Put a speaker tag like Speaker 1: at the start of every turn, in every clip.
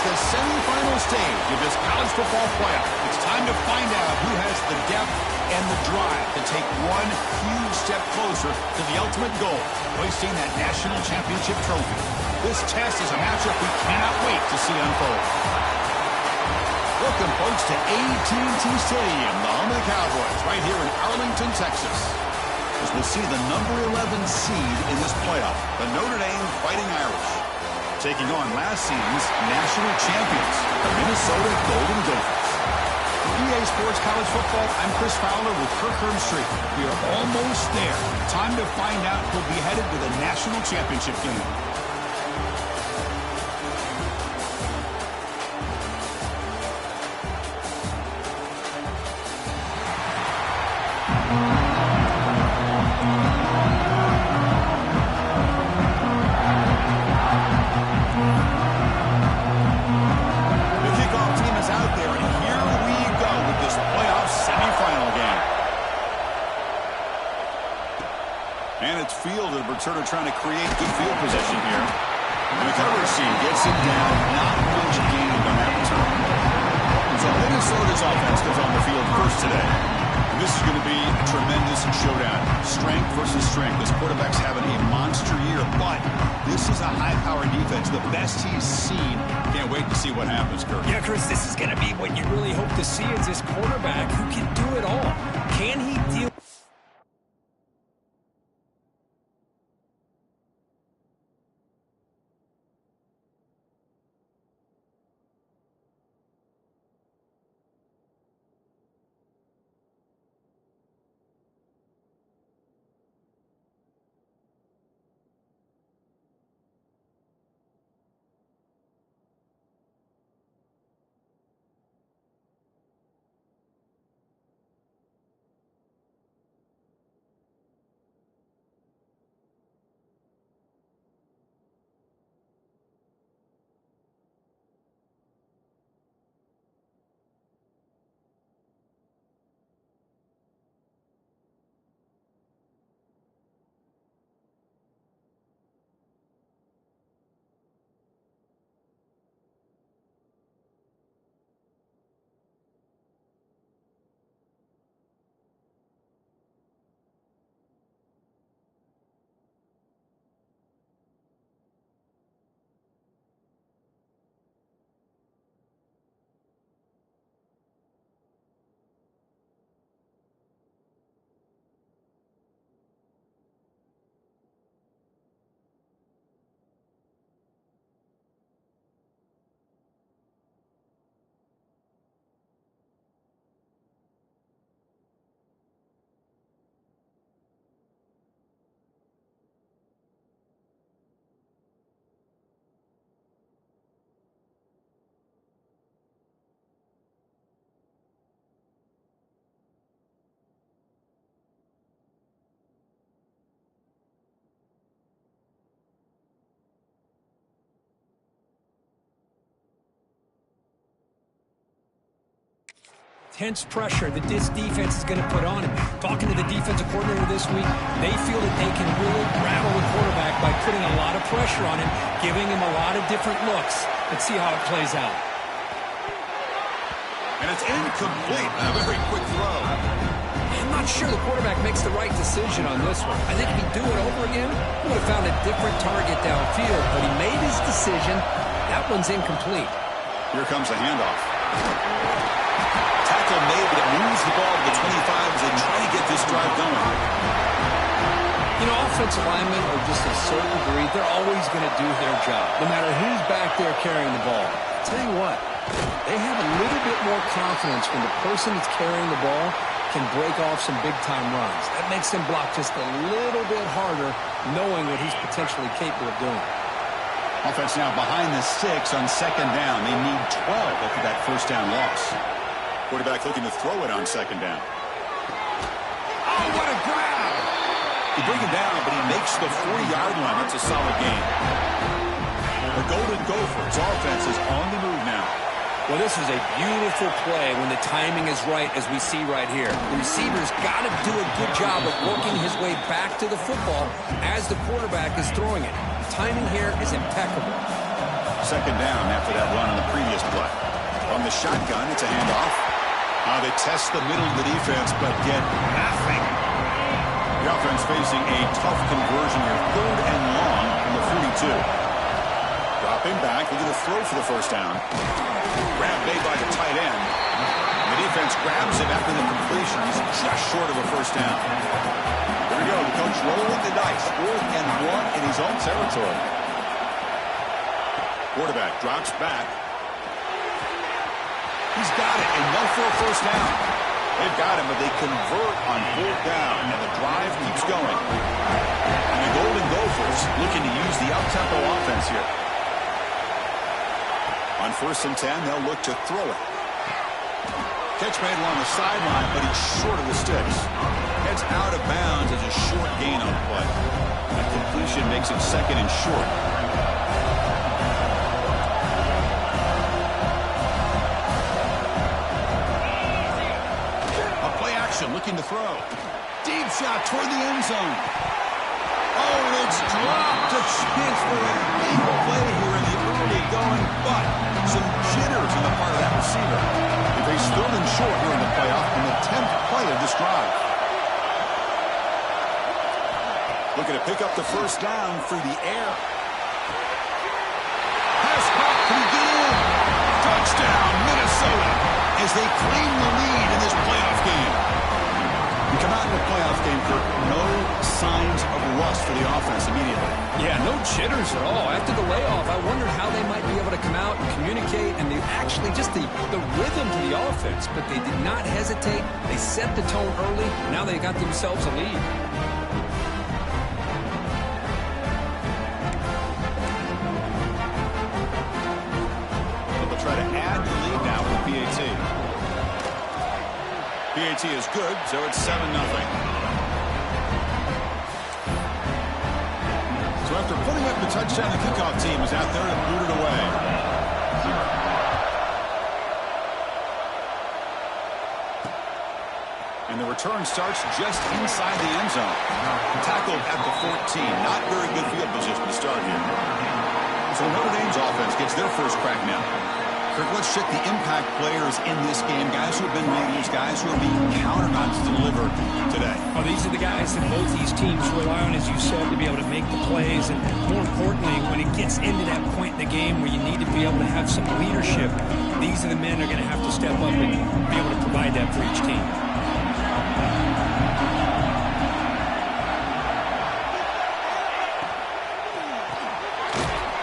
Speaker 1: the semifinal stage of this college football playoff. It's time to find out who has the depth and the drive to take one huge step closer to the ultimate goal, hoisting that national championship trophy. This test is a matchup we cannot wait to see unfold. Welcome, folks, to AT&T Stadium, the home of the Cowboys, right here in Arlington, Texas. As we'll see the number 11 seed in this playoff, the Notre Dame Fighting Irish, taking on last season's national champions, the Minnesota Golden Gophers. For EA Sports College Football, I'm Chris Fowler with Kirk Herbstreit. We are almost there. Time to find out who'll be headed to the national championship game. Turner trying to create good field position here. And the coverage team gets it down. Not much gained on that return. So Minnesota's offense goes on the field first today. And this is going to be a tremendous showdown. Strength versus strength. This quarterback's having a monster year, but this is a high-powered defense. The best he's seen. Can't wait to see what happens, Kirk.
Speaker 2: Yeah, Chris, this is going to be what you really hope to see is this quarterback who can do it all. Can he deal? Intense pressure that this defense is going to put on him. Talking to the defensive coordinator this week, they feel that they can really rattle the quarterback by putting a lot of pressure on him, giving him a lot of different looks. Let's see how it plays out.
Speaker 1: And it's incomplete. A very quick throw.
Speaker 2: I'm not sure the quarterback makes the right decision on this one. I think if he'd do it over again, he would have found a different target downfield, but he made his decision. That one's incomplete.
Speaker 1: Here comes the handoff. Tackle made, but it moves the ball to the 25 as they try to get this drive going.
Speaker 2: You know, offensive linemen are just a certain breed. They're always going to do their job, no matter who's back there carrying the ball. I'll tell you what, they have a little bit more confidence when the person that's carrying the ball can break off some big-time runs. That makes them block just a little bit harder, knowing what he's potentially capable of doing.
Speaker 1: Offense now behind the 6 on second down. They need 12 after that first down loss. Quarterback looking to throw it on second down. Oh, what a grab! He brings him down, but he makes the 40-yard line. That's a solid gain. The Golden Gophers offense is on the move now.
Speaker 2: Well, this is a beautiful play when the timing is right, as we see right here. The receiver's got to do a good job of working his way back to the football as the quarterback is throwing it. The timing here is impeccable.
Speaker 1: Second down after that run on the previous play. From the shotgun, it's a handoff. They test the middle of the defense, but get nothing. The offense facing a tough conversion here. 3rd and long from the 42. Dropping back, looking to throw for the first down. Grab made by the tight end. The defense grabs him after the completion. He's just short of a first down. Here we go. The coach rolling the dice. 4th and 1 in his own territory. Quarterback drops back. He's got it, enough for a first down. They've got him, but they convert on 4th down, and the drive keeps going. And the Golden Gophers looking to use the up-tempo offense here. On 1st and 10, they'll look to throw it. Catch made along the sideline, but he's short of the sticks. Heads out of bounds as a short gain on the play. That completion makes it 2nd and short. Looking to throw. Deep shot toward the end zone. Oh, and it's dropped. A chance for a big play here in the early going, but some jitters on the part of that receiver. They face 3rd and short here in the playoff in the 10th play of this drive. Looking to pick up the first down through the air. Pass caught. Can he get in? Touchdown, Minnesota, as they claim the lead in this playoff game. We come out in the playoff game, Kirk, no signs of rust for the offense immediately.
Speaker 2: Yeah, no jitters at all. After the layoff, I wondered how they might be able to come out and communicate, and they actually just the rhythm to the offense, but they did not hesitate. They set the tone early. Now they got themselves a lead.
Speaker 1: They'll try to add the lead now with PAT. PAT is good, so it's 7-0. So after putting up the touchdown, the kickoff team is out there to boot it away. And the return starts just inside the end zone. Tackled at the 14. Not very good field position to start here. So Notre Dame's offense gets their first crack now. Kirk, let's check the impact players in this game. Guys who have been leaders, guys who are being counted on to deliver today.
Speaker 3: Oh, these are the guys that both these teams rely on, as you said, to be able to make the plays. And more importantly, when it gets into that point in the game where you need to be able to have some leadership, these are the men that are going to have to step up and be able to provide that for each team.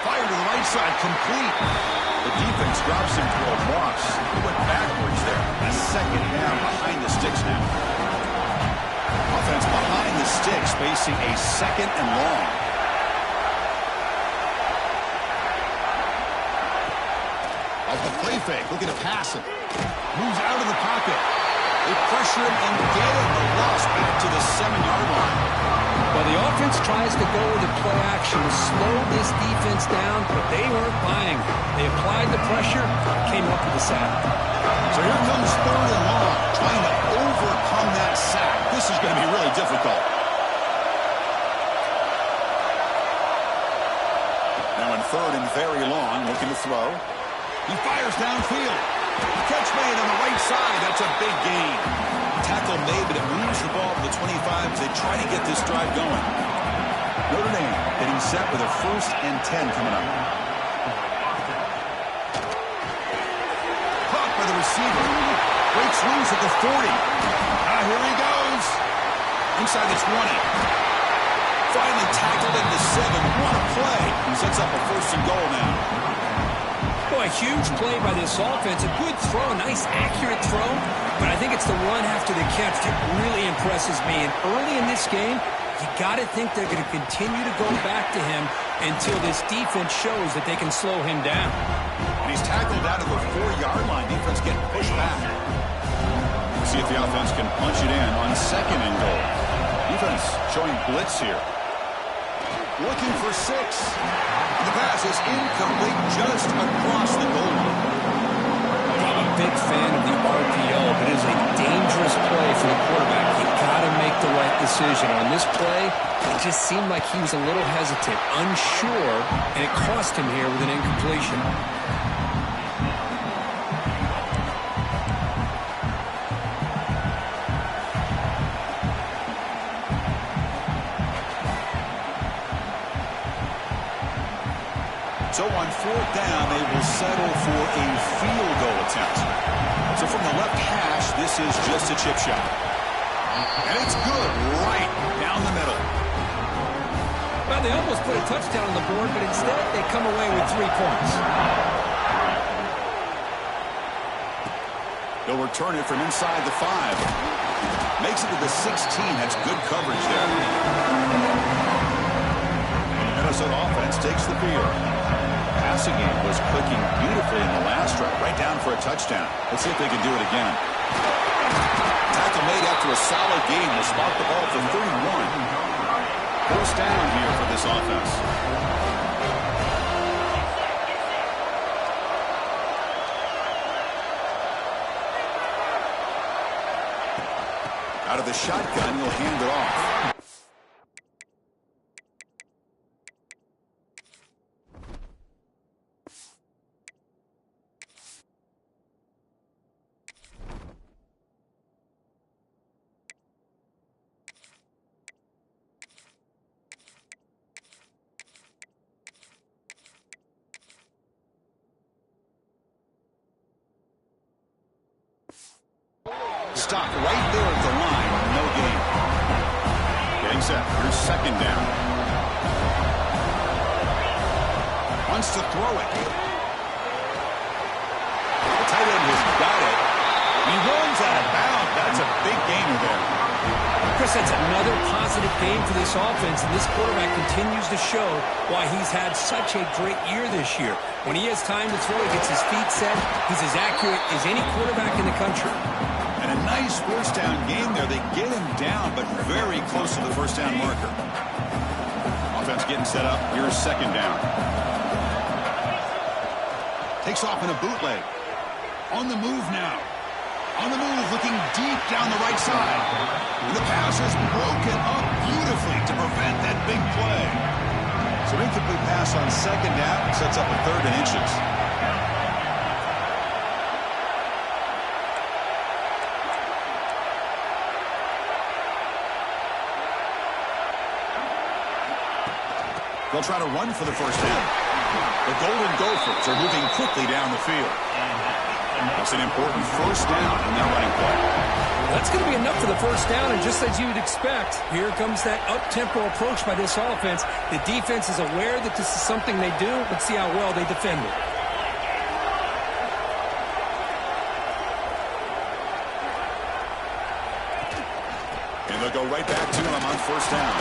Speaker 1: Fire to the right side, complete. The defense drops him for a loss. He went backwards there. A 2nd down behind the sticks now. Offense behind the sticks facing a 2nd and long. Off the play fake, looking to pass it. Moves out of the pocket. They pressure him and get it. The loss back to the 7-yard line.
Speaker 2: Well, the offense tries to go with the play action to slow this defense down, but they weren't buying. They applied the pressure, came up with the sack.
Speaker 1: So here comes 3rd and long, trying to overcome that sack. This is going to be really difficult. Now in 3rd and very long, looking to throw. He fires downfield. Catch made on the right side. That's a big gain. Tackle made, but it moves the ball to the 25 as they try to get this drive going. Notre Dame getting set with a 1st and 10 coming up. Caught by the receiver. Breaks loose at the 40. Here he goes. Inside the 20. Finally tackled into 7. What a play. He sets up a 1st and goal now.
Speaker 3: Boy, a huge play by this offense. A good throw, nice accurate throw. But I think it's the run after the catch that really impresses me. And early in this game, you got to think they're going to continue to go back to him until this defense shows that they can slow him down.
Speaker 1: And he's tackled out of the 4-yard line. Defense getting pushed back. See if the offense can punch it in on 2nd and goal. Defense showing blitz here. Looking for 6. The pass is incomplete just across the goal line.
Speaker 3: Well, the big fan of the RPO, but it is a dangerous play for the quarterback. You got to make the right decision. On this play, it just seemed like he was a little hesitant, unsure, and it cost him here with an incompletion.
Speaker 1: So on fourth down, they will settle for a field goal attempt. So from the left hash, this is just a chip shot. And it's good right down the middle.
Speaker 3: Well, they almost put a touchdown on the board, but instead they come away with 3 points.
Speaker 1: They'll return it from inside the 5. Makes it to the 16. That's good coverage there. The Minnesota offense takes the field. Passing game was clicking beautifully in the last drive, right down for a touchdown. Let's see if they can do it again. Tackle made after a solid game. Will spot the ball for 31. First down here for this offense. Out of the shotgun, he'll hand it off. Stop right there at the line. No gain. Getting set. Here's second down. Wants to throw it. The tight end has got it. He runs out of bounds. That's a big gainer there.
Speaker 3: Chris, that's another positive game for this offense, and this quarterback continues to show why he's had such a great year this year. When he has time to throw, he gets his feet set. He's as accurate as any quarterback in the country.
Speaker 1: And a nice first down game there. They get him down, but very close to the first down marker. Offense getting set up. Here's second down. Takes off in a bootleg. On the move now. On the move, looking deep down the right side. And the pass is broken up beautifully to prevent that big play. So incomplete pass on second down sets up a third and inches. They'll try to run for the first down. The Golden Gophers are moving quickly down the field. That's an important first down in their running play.
Speaker 3: That's going to be enough for the first down, and just as you would expect, here comes that up-tempo approach by this offense. The defense is aware that this is something they do. Let's see how well they defend it.
Speaker 1: And they'll go right back to him on first down.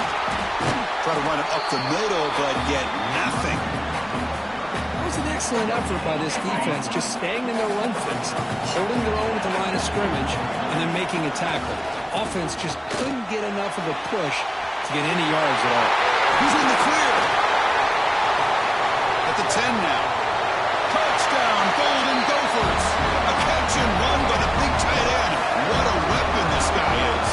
Speaker 1: Try to run it up the middle, but get nothing.
Speaker 3: It was an excellent effort by this defense, just staying in their run fence, holding their own at the line of scrimmage, and then making a tackle. Offense just couldn't get enough of a push to get any yards at all.
Speaker 1: He's in the clear. At the 10 now. Touchdown, Golden Gophers. A catch and run by the big tight end. What a weapon this guy is.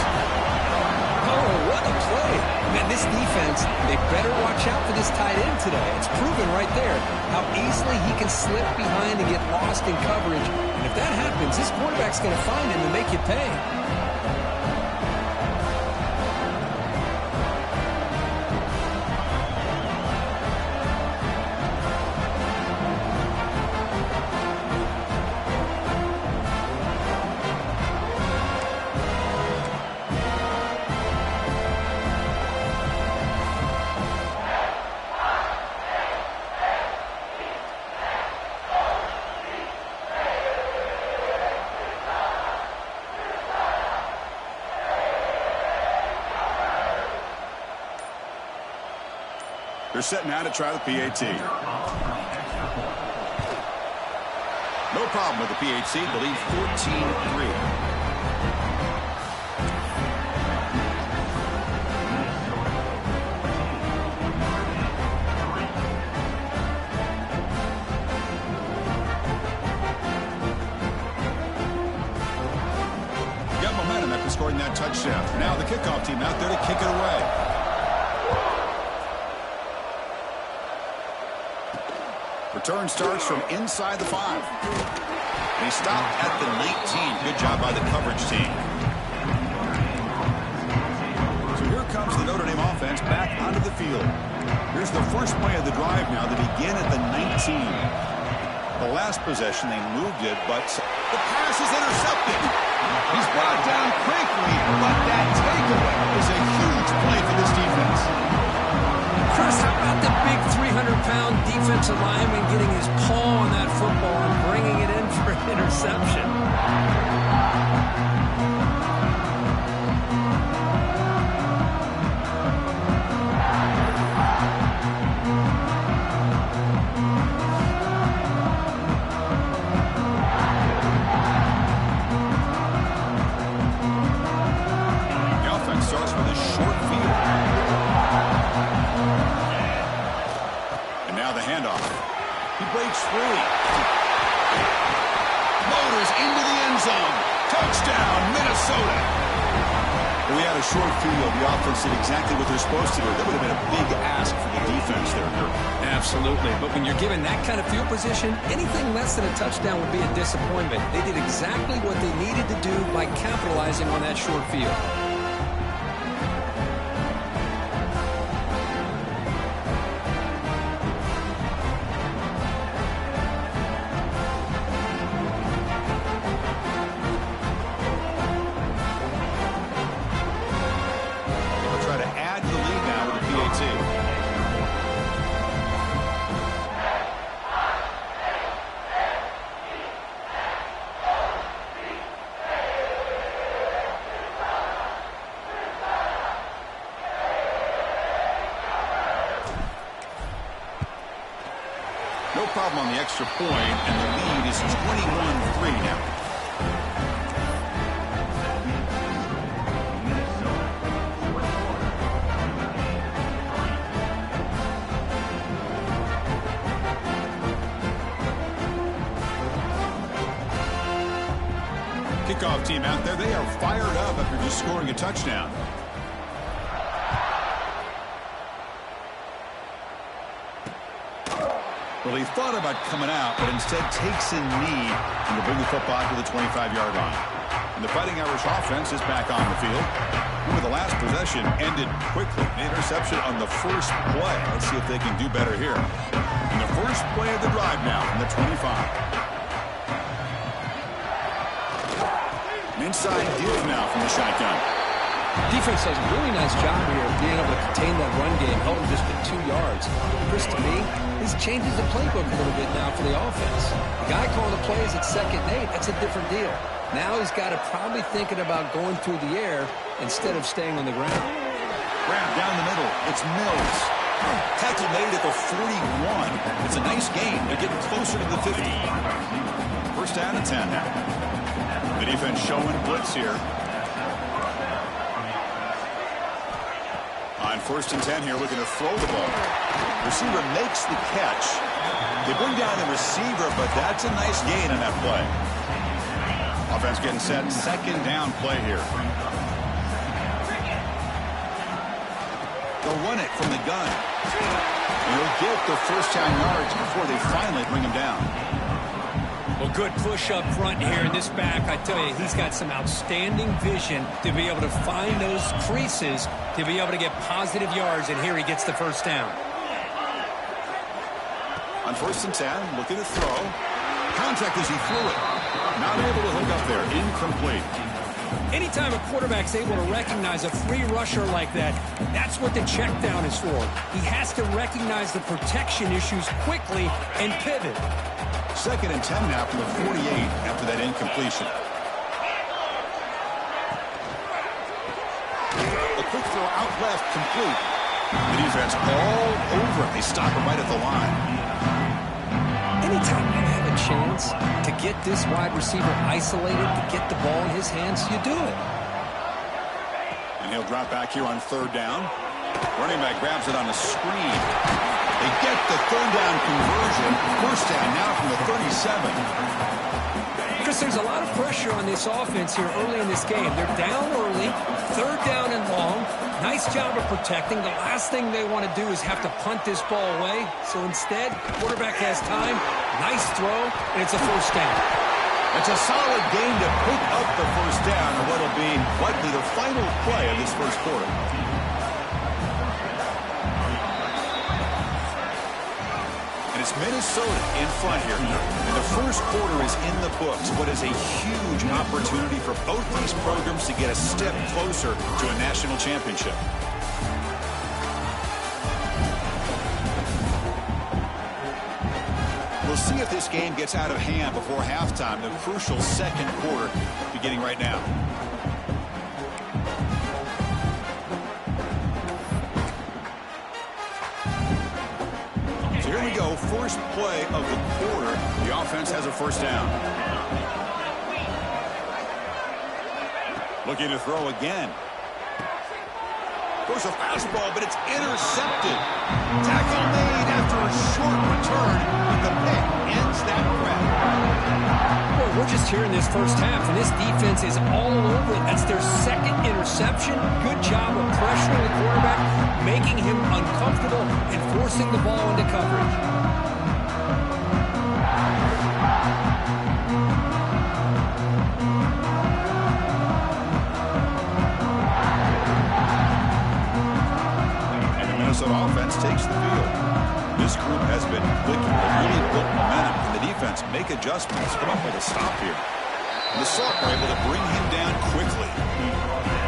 Speaker 3: Oh, what a play. Man, this defense, they better watch out for this tight end today. It's proven right there how easily he can slip behind and get lost in coverage. And if that happens, this quarterback's going to find him and make you pay.
Speaker 1: They're setting out to try the PAT. No problem with the PAT. They lead 14-3. scoring that touchdown. Now the kickoff team out there to kick it away. Return starts from inside the 5. And he stopped at the 19. Good job by the coverage team. So here comes the Notre Dame offense back onto the field. Here's the first play of the drive now. They begin at the 19. The last possession, they moved it, but the pass is intercepted. He's brought down quickly, but that takeaway is a huge play for this defense.
Speaker 3: Chris, how about the big 300-pound defensive lineman getting his paw on that football and bringing it in for an interception?
Speaker 1: Free. Motors into the end zone. Touchdown, Minnesota. We had a short field. The offense did exactly what they're supposed to do. That would have been a big ask for the defense there.
Speaker 3: Absolutely. But when you're given that kind of field position, anything less than a touchdown would be a disappointment. They did exactly what they needed to do by capitalizing on that short field.
Speaker 1: No problem on the extra point, and the lead is 21-3 now. Kickoff team out there, they are fired up after just scoring a touchdown. Well, he thought about coming out, but instead takes a knee and will bring the football to the 25-yard line. And the Fighting Irish offense is back on the field. Remember, the last possession ended quickly. An interception on the first play. Let's see if they can do better here. And the first play of the drive now from the 25. An inside give now from the shotgun.
Speaker 3: Defense does a really nice job here of being able to contain that run game, held him just at 2 yards. Chris, to me, this changes the playbook a little bit now for the offense. The guy calling the plays at 2nd and 8, that's a different deal. Now he's got to probably thinking about going through the air instead of staying on the ground.
Speaker 1: Grab down the middle. It's Mills. Tackle made at the 41. It's a nice gain. They're getting closer to the 50. First down and 10 now. The defense showing blitz here. On 1st and 10 here, looking to throw the ball. Receiver makes the catch. They bring down the receiver, but that's a nice gain on that play. Offense getting set. 2nd down play here. They'll run it from the gun. And they'll get the first down yards before they finally bring him down.
Speaker 3: Well, good push up front here in this back. I tell you, he's got some outstanding vision to be able to find those creases, to be able to get positive yards, and here he gets the first down.
Speaker 1: On 1st and 10, looking to throw. Contact as he threw it. Not able to hook up there. Incomplete.
Speaker 3: Anytime a quarterback's able to recognize a free rusher like that, that's what the check down is for. He has to recognize the protection issues quickly and pivot.
Speaker 1: 2nd and 10 now from the 48 after that incompletion. A quick throw out left, complete. The defense all over him. They stop him right at the line.
Speaker 3: Anytime you have a chance to get this wide receiver isolated, to get the ball in his hands, you do it.
Speaker 1: And he'll drop back here on 3rd down. Running back grabs it on a screen. They get the 3rd down conversion. First down now from the 37.
Speaker 3: Chris, Chris, there's a lot of pressure on this offense here early in this game. They're down early, third down and long. Nice job of protecting. The last thing they want to do is have to punt this ball away. So instead, quarterback has time. Nice throw, and it's a first down.
Speaker 1: It's a solid gain to pick up the first down on what will be likely the final play of this first quarter. And it's Minnesota in front here. And the first quarter is in the books. What is a huge opportunity for both these programs to get a step closer to a national championship. We'll see if this game gets out of hand before halftime. The crucial second quarter beginning right now. So here we go. First play of the quarter. The offense has a first down. Looking to throw again. Goes a fastball, but it's intercepted. Tackle made after a short return, but the pick ends that threat.
Speaker 3: Well, we're just here in this first half, and this defense is all over it. That's their second interception. Good job of pressuring the quarterback, making him uncomfortable, and forcing the ball into coverage.
Speaker 1: Minnesota offense takes the field. This group has been clicking. They really built momentum, and the defense make adjustments. Come up with a stop here. And the Sauk are able to bring him down quickly.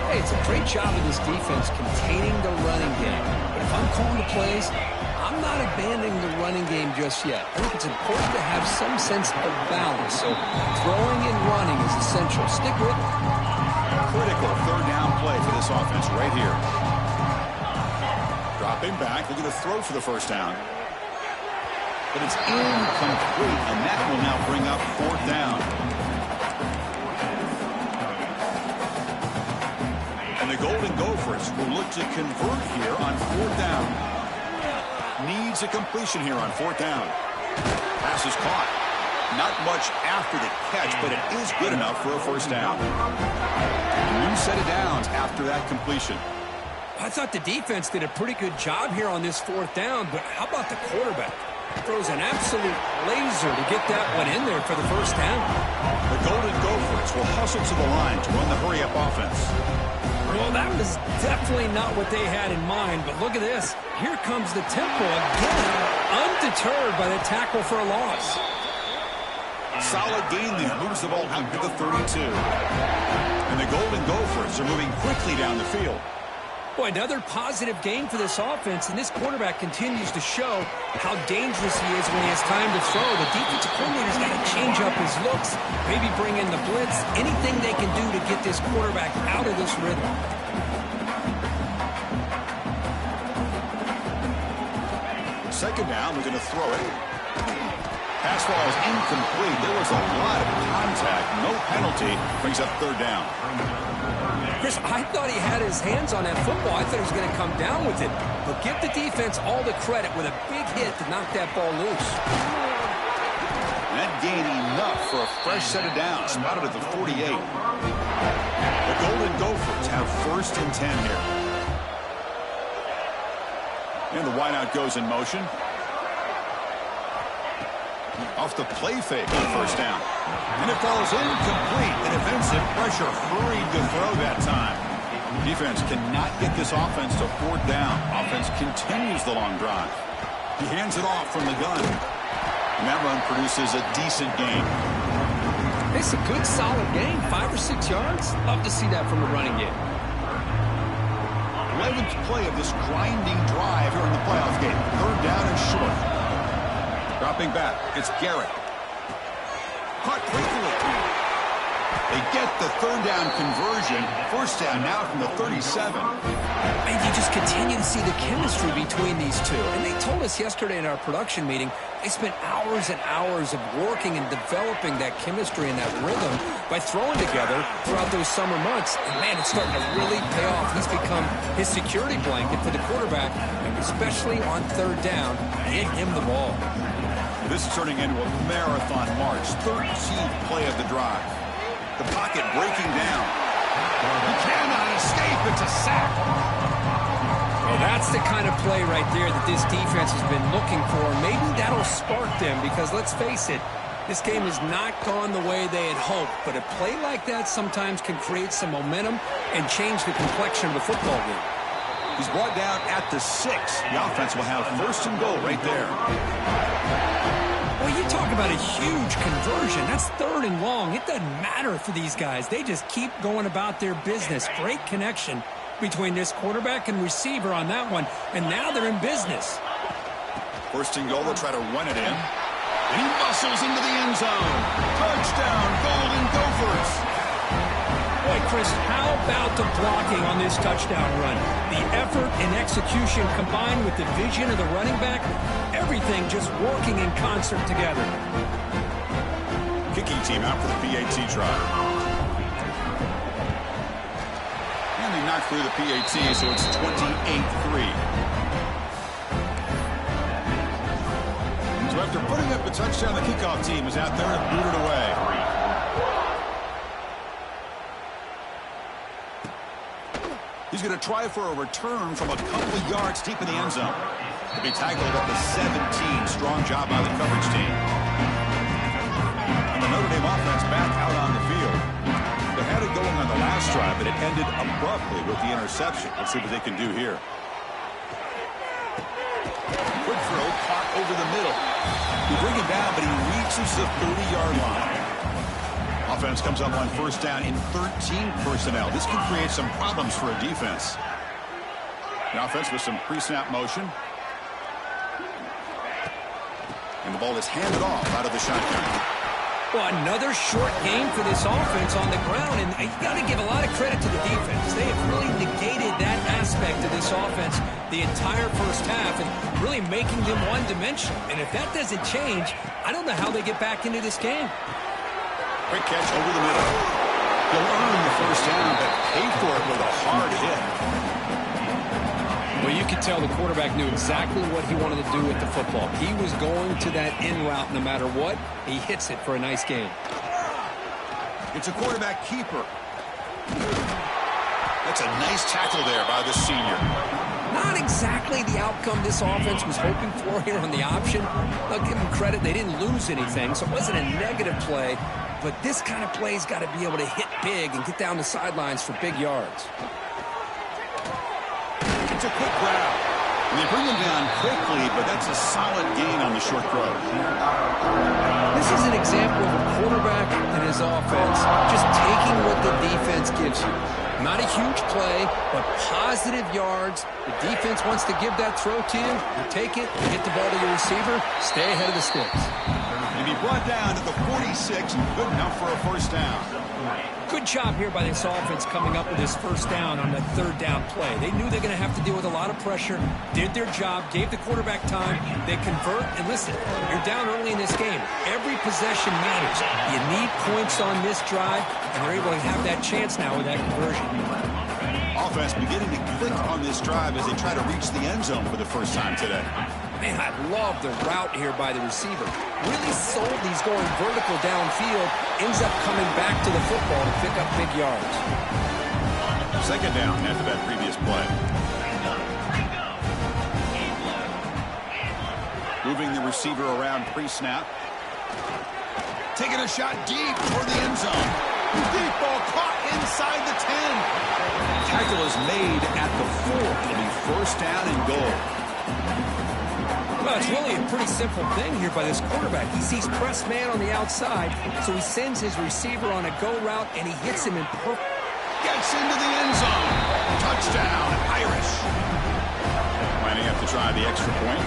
Speaker 3: Hey, it's a great job of this defense containing the running game. But if I'm calling the plays, I'm not abandoning the running game just yet. I think it's important to have some sense of balance. So throwing and running is essential. Stick with it.
Speaker 1: Critical third down play for this offense right here. Dropping back, looking to throw for the first down. But it's incomplete, and that will now bring up fourth down. And the Golden Gophers will look to convert here on fourth down. Needs a completion here on fourth down. Pass is caught. Not much after the catch, but it is good enough for a first down. A new set of downs after that completion.
Speaker 3: I thought the defense did a pretty good job here on this fourth down, but how about the quarterback? Throws an absolute laser to get that one in there for the first down.
Speaker 1: The Golden Gophers will hustle to the line to run the hurry-up offense.
Speaker 3: Well, that was definitely not what they had in mind, but look at this. Here comes the tempo again, undeterred by the tackle for a loss.
Speaker 1: Solid gain there, moves the ball out to the 32. And the Golden Gophers are moving quickly down the field.
Speaker 3: Boy, another positive game for this offense, and this quarterback continues to show how dangerous he is when he has time to throw. The defensive coordinator's got to change up his looks, maybe bring in the blitz, anything they can do to get this quarterback out of this rhythm.
Speaker 1: Second down, we're going to throw it. Pass ball is incomplete. There was a lot of contact. No penalty. Brings up third down.
Speaker 3: Chris, I thought he had his hands on that football. I thought he was going to come down with it. But give the defense all the credit with a big hit to knock that ball loose.
Speaker 1: That gain enough for a fresh set of downs. Spotted at the 48. The Golden Gophers have first and 10 here. And the wideout goes in motion. Off the play fake on first down. And it falls incomplete. The defensive pressure hurried to throw that time. Defense cannot get this offense to fourth down. Offense continues the long drive. He hands it off from the gun. And that run produces a decent gain.
Speaker 3: It's a good, solid gain. 5 or 6 yards. Love to see that from the running game.
Speaker 1: 11th play of this grinding drive here in the playoff game. Third down and short. Dropping back, it's Garrett. Caught quickly. They get the third down conversion. First down now from the 37.
Speaker 3: And you just continue to see the chemistry between these two. And they told us yesterday in our production meeting, they spent hours and hours of working and developing that chemistry and that rhythm by throwing together throughout those summer months. And, man, it's starting to really pay off. He's become his security blanket for the quarterback, and especially on third down, get him the ball.
Speaker 1: This is turning into a marathon march. 13th play of the drive. The pocket breaking down. He cannot escape. It's a sack.
Speaker 3: Well, that's the kind of play right there that this defense has been looking for. Maybe that'll spark them because, let's face it, this game has not gone the way they had hoped. But a play like that sometimes can create some momentum and change the complexion of the football game.
Speaker 1: He's brought down at the 6. The offense will have first and goal right there.
Speaker 3: Well, you talk about a huge conversion. That's 3rd and long. It doesn't matter for these guys. They just keep going about their business. Great connection between this quarterback and receiver on that one. And now they're in business.
Speaker 1: First and goal, they'll try to run it in. And he muscles into the end zone. Touchdown, Golden Gophers.
Speaker 3: Boy, Chris, how about the blocking on this touchdown run? The effort and execution combined with the vision of the running back, everything just working in concert together.
Speaker 1: Kicking team out for the PAT try. And they knocked through the PAT, so it's 28-3. So after putting up a touchdown, the kickoff team is out there and booted away. He's going to try for a return from a couple of yards deep in the end zone. He'll be tackled at the 17. Strong job by the coverage team. And the Notre Dame offense back out on the field. They had it going on the last drive, but it ended abruptly with the interception. Let's see what they can do here. Quick throw, caught over the middle. They bring him down, but he reaches the 30-yard line. Offense comes up on first down in 13 personnel. This can create some problems for a defense. The offense with some pre-snap motion. And the ball is handed off out of the shotgun.
Speaker 3: Well, another short game for this offense on the ground, and you got to give a lot of credit to the defense. They have really negated that aspect of this offense the entire first half and really making them one-dimensional. And if that doesn't change, I don't know how they get back into this game.
Speaker 1: Quick catch over the middle. He'll earn the first down, but pay for it with a hard hit.
Speaker 3: Well, you could tell the quarterback knew exactly what he wanted to do with the football. He was going to that in route no matter what. He hits it for a nice gain.
Speaker 1: It's a quarterback keeper. That's a nice tackle there by the senior.
Speaker 3: Not exactly the outcome this offense was hoping for here on the option. I'll give them credit. They didn't lose anything, so it wasn't a negative play. But this kind of play's got to be able to hit big and get down the sidelines for big yards.
Speaker 1: It's a quick grab. And they bring him down quickly, but that's a solid gain on the short throw.
Speaker 3: This is an example of a quarterback and his offense just taking what the defense gives you. Not a huge play, but positive yards. The defense wants to give that throw to you. You take it, you get the ball to your receiver, stay ahead of the sticks.
Speaker 1: He'll be brought down to the 46, good enough for a first down.
Speaker 3: Good job here by this offense coming up with this first down on that third down play. They knew they're going to have to deal with a lot of pressure, did their job, gave the quarterback time, they convert, and listen, you're down early in this game. Every possession matters. You need points on this drive, and they're able to have that chance now with that conversion.
Speaker 1: Offense beginning to click on this drive as they try to reach the end zone for the first time today.
Speaker 3: Man, I love the route here by the receiver. Really sold these going vertical downfield. Ends up coming back to the football to pick up big yards.
Speaker 1: Second down after that previous play. Moving the receiver around pre-snap. Taking a shot deep toward the end zone. Deep ball caught inside the 10. Tackle is made at the 4. It'll be first down and goal.
Speaker 3: Well, it's really a pretty simple thing here by this quarterback. He sees press man on the outside, so he sends his receiver on a go route, and he hits him in perfect.
Speaker 1: Gets into the end zone. Touchdown, Irish. Might have to try the extra point.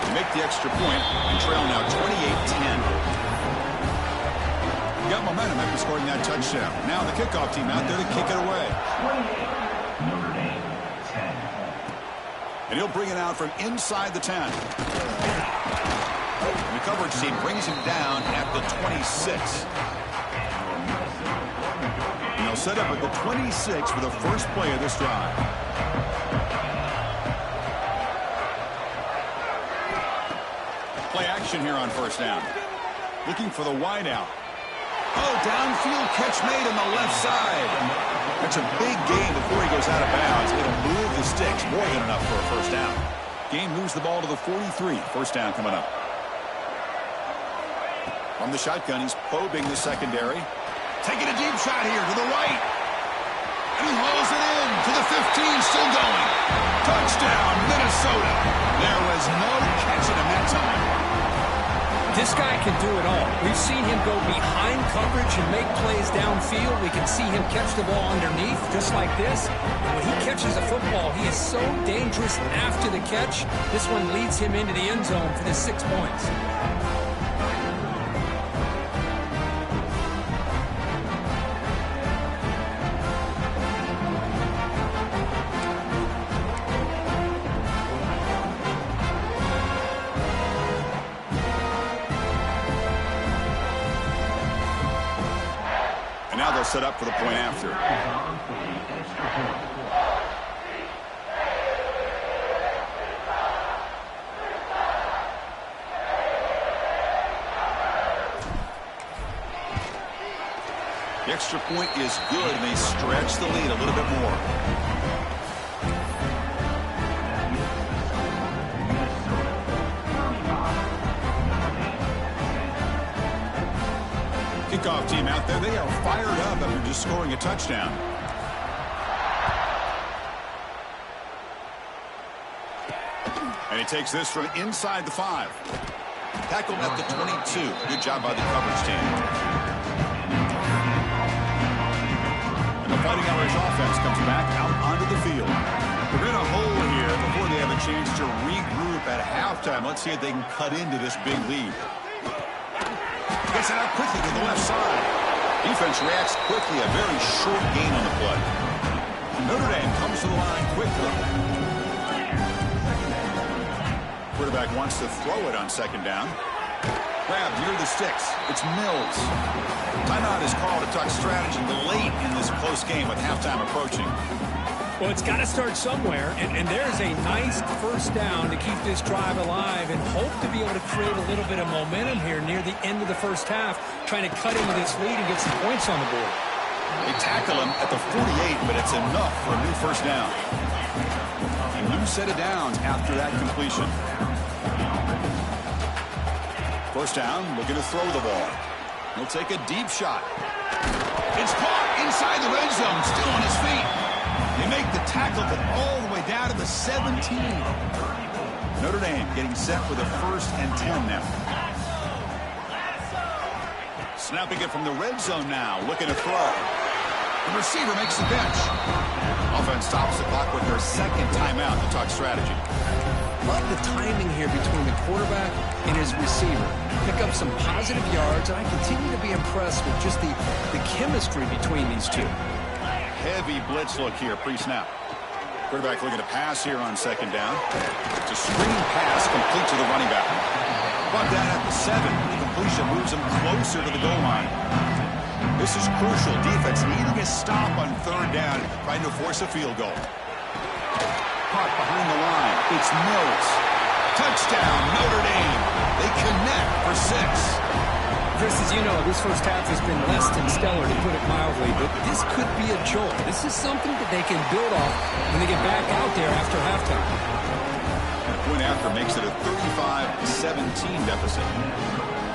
Speaker 1: They make the extra point and trail now 28-10. Got momentum after scoring that touchdown. Now the kickoff team out there to kick it away. And he'll bring it out from inside the 10. And the coverage team brings him down at the 26. And they'll set up at the 26 for the first play of this drive. formation here on first down. Looking for the wide out. Oh, downfield catch made on the left side. That's a big gain before he goes out of bounds. It'll move the sticks, more than enough for a first down. Gain moves the ball to the 43. First down coming up. From the shotgun, he's probing the secondary. Taking a deep shot here to the right. And he hauls it in to the 15, still going. Touchdown, Minnesota. There was no catching him that time.
Speaker 3: This guy can do it all. We've seen him go behind coverage and make plays downfield. We can see him catch the ball underneath, just like this. And when he catches a football, he is so dangerous after the catch. This one leads him into the end zone for the 6 points.
Speaker 1: Now they'll set up for the point after. The extra point is good, and they stretch the lead a little bit more. Kickoff team out there. They are fired up after just scoring a touchdown. And he takes this from inside the 5. Tackled at the 22. Good job by the coverage team. And the Fighting Irish offense comes back out onto the field. They're in a hole here before they have a chance to regroup at halftime. Let's see if they can cut into this big lead. Gets it out quickly to the left side. Defense reacts quickly. A very short gain on the play. Notre Dame comes to the line quickly. Quarterback wants to throw it on second down. Grab near the sticks. It's Mills. Timeout is called to talk strategy late in this close game with halftime approaching.
Speaker 3: Well, it's got to start somewhere, and there's a nice first down to keep this drive alive and hope to be able to create a little bit of momentum here near the end of the first half, trying to cut into this lead and get some points on the board.
Speaker 1: They tackle him at the 48, but it's enough for a new first down. A new set of downs after that completion. First down, looking to throw the ball. He'll take a deep shot. It's caught inside the red zone, still on his feet. They make the tackle, but all the way down to the 17. Notre Dame getting set for the 1st and 10 now. Snapping it from the red zone now, looking to throw. The receiver makes the catch. Offense stops the clock with their second timeout to talk strategy.
Speaker 3: Love the timing here between the quarterback and his receiver. Pick up some positive yards, and I continue to be impressed with just the chemistry between these two.
Speaker 1: Heavy blitz look here, pre-snap. Quarterback looking to pass here on second down. It's a screen pass complete to the running back. Brought down at the 7. The completion moves him closer to the goal line. This is crucial. Defense needing a stop on third down, trying to force a field goal. Caught behind the line. It's Mills. Touchdown, Notre Dame. They connect for 6.
Speaker 3: Chris, as you know, this first half has been less than stellar, to put it mildly, but this could be a jolt. This is something that they can build off when they get back out there after halftime.
Speaker 1: The point after makes it a 35-17 deficit.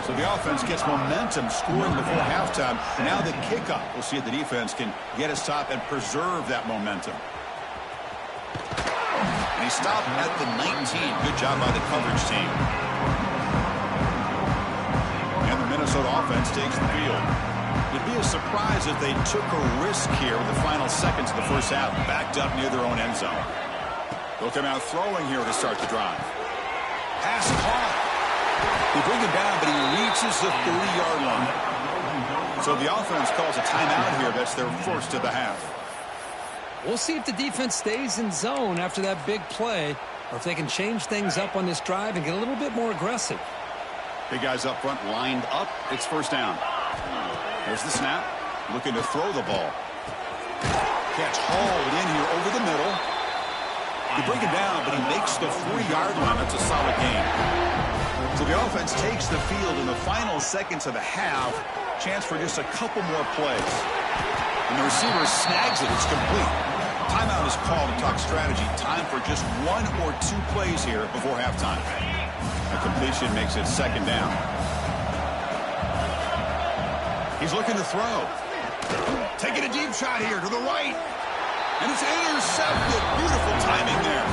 Speaker 1: So the offense gets momentum scoring before halftime. Now the kickoff. We'll see if the defense can get a stop and preserve that momentum. And he stopped at the 19. Good job by the coverage team. And the Minnesota offense takes the field. It'd be a surprise if they took a risk here with the final seconds of the first half, backed up near their own end zone. They'll come out throwing here to start the drive. Pass caught. They bring him down, but he reaches the 30-yard line. So the offense calls a timeout here. That's their first of the half.
Speaker 3: We'll see if the defense stays in zone after that big play, or if they can change things up on this drive and get a little bit more aggressive.
Speaker 1: Big guys up front lined up. It's first down. There's the snap. Looking to throw the ball. Catch hauled in here over the middle. They bring him down, but he makes the 3-yard line. That's a solid gain. So the offense takes the field in the final seconds of the half. Chance for just a couple more plays. And the receiver snags it. It's complete. Timeout is called to talk strategy. Time for just 1 or 2 plays here before halftime. A completion makes it second down. He's looking to throw. Taking a deep shot here to the right. And it's intercepted. Beautiful timing there.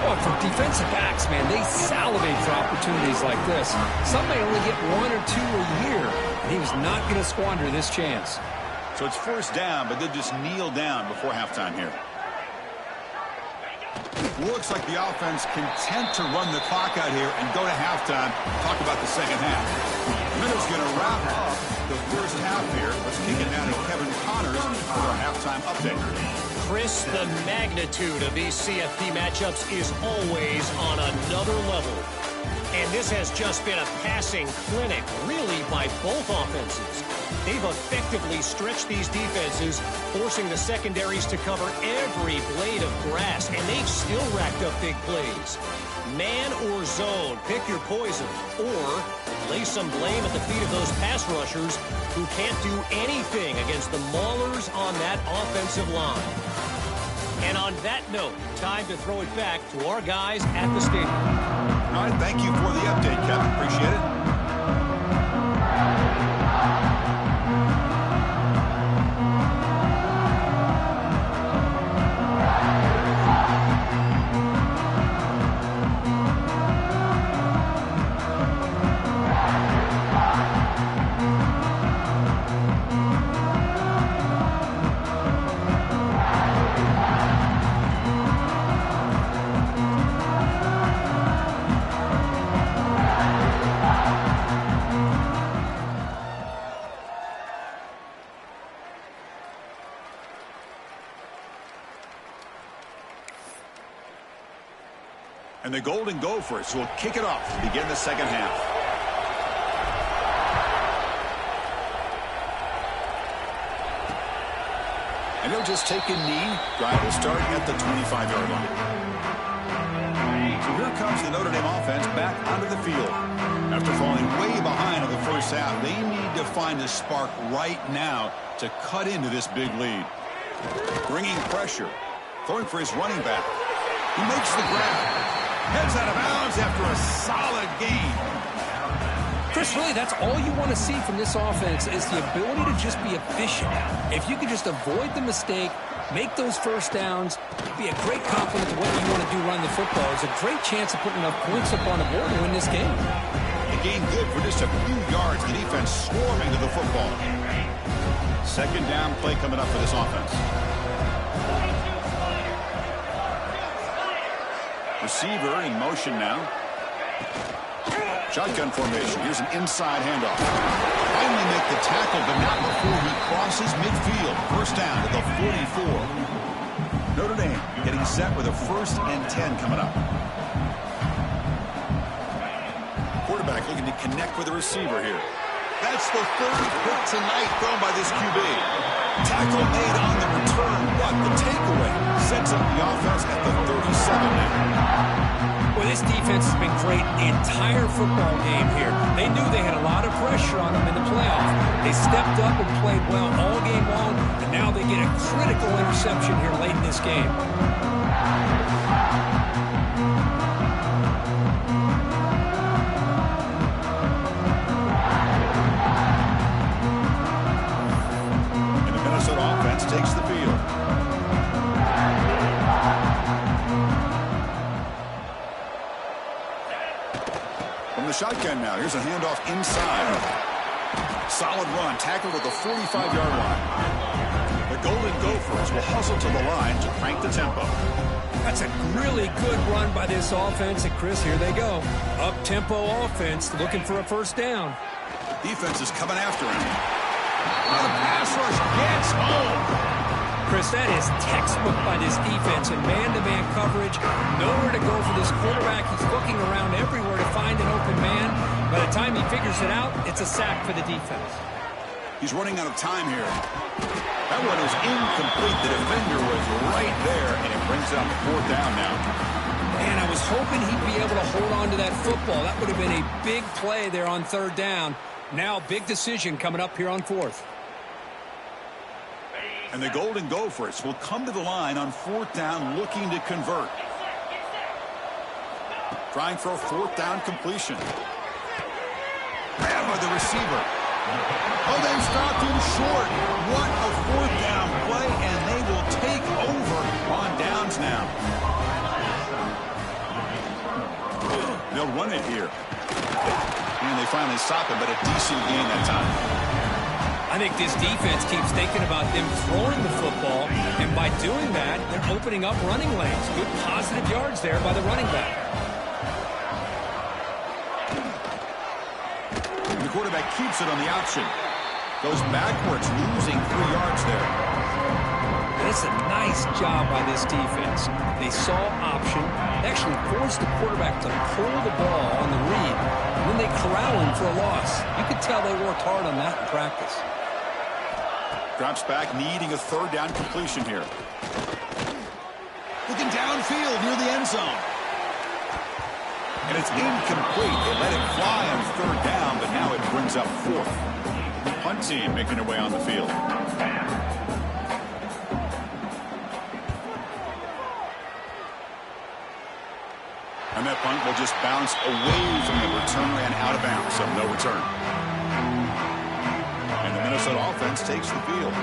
Speaker 3: Oh, for defensive backs, man, they salivate for opportunities like this. Some may only get 1 or 2 a year, and he was not going to squander this chance.
Speaker 1: So it's first down, but they just kneel down before halftime here. Looks like the offense content to run the clock out here and go to halftime. Talk about the second half. Minutes going to wrap up the first half here. Let's kick it down to Kevin Connors for our halftime update.
Speaker 4: Chris, the magnitude of these CFP matchups is always on another level. And this has just been a passing clinic, really, by both offenses. They've effectively stretched these defenses, forcing the secondaries to cover every blade of grass, and they've still racked up big plays. Man or zone, pick your poison, or lay some blame at the feet of those pass rushers who can't do anything against the maulers on that offensive line. And on that note, time to throw it back to our guys at the stadium.
Speaker 1: All right, thank you for the update, Kevin. Appreciate it. And the Golden Gophers will kick it off to begin the second half. And he'll just take a knee. Drive will start at the 25-yard line. So here comes the Notre Dame offense back onto the field. After falling way behind in the first half, they need to find a spark right now to cut into this big lead. Bringing pressure. Throwing for his running back. He makes the grab. Heads out of bounds after a solid gain.
Speaker 3: Chris, really, that's all you want to see from this offense is the ability to just be efficient. If you could just avoid the mistake, make those first downs, be a great compliment to what you want to do running the football. It's a great chance of putting enough points up on the board to win this game.
Speaker 1: The game good for just a few yards. The defense swarming to the football. Second down play coming up for this offense. Receiver in motion now. Shotgun formation. Here's an inside handoff. Finally make the tackle, but not before he crosses midfield. First down to the 44. Notre Dame getting set with a 1st and 10 coming up. Quarterback looking to connect with the receiver here. That's the 3rd pick tonight thrown by this QB. Tackle made on the return, but the takeaway sets up the offense at the 37 now.
Speaker 3: Well, this defense has been great the entire football game here. They knew they had a lot of pressure on them in the playoff. They stepped up and played well all game long, and now they get a critical interception here late in this game.
Speaker 1: Takes the field. From the shotgun now, here's a handoff inside. Solid run, tackled at the 45-yard line. The Golden Gophers will hustle to the line to crank the tempo.
Speaker 3: That's a really good run by this offense, and Chris, here they go. Up-tempo offense, looking for a first down.
Speaker 1: Defense is coming after him. The pass rush gets home.
Speaker 3: Chris, that is textbook by this defense in man-to-man coverage. Nowhere to go for this quarterback. He's looking around everywhere to find an open man. By the time he figures it out, it's a sack for the defense.
Speaker 1: He's running out of time here. That one is incomplete. The defender was right there, and it brings up 4th down now.
Speaker 3: Man, I was hoping he'd be able to hold on to that football. That would have been a big play there on third down. Now, big decision coming up here on fourth.
Speaker 1: And the Golden Gophers will come to the line on fourth down looking to convert. Trying for a fourth down completion. Grab by the receiver. Oh, they've stopped him short. What a fourth down play, and they will take over on downs now. They'll run it here. And they finally stop it, but a decent gain that time.
Speaker 3: I think this defense keeps thinking about them throwing the football, and by doing that, they're opening up running lanes. Good positive yards there by the running back.
Speaker 1: The quarterback keeps it on the option. Goes backwards, losing 3 yards there.
Speaker 3: That's a nice job by this defense. They saw option, actually forced the quarterback to pull the ball on the read, and then they corral him for a loss. You could tell they worked hard on that in practice.
Speaker 1: Drops back, needing a third down completion here. Looking downfield near the end zone. And it's incomplete. They let it fly on third down, but now it brings up fourth. Punt team making their way on the field. And that punt will just bounce away from the return and out of bounds, so no return. And the Minnesota offense takes the field.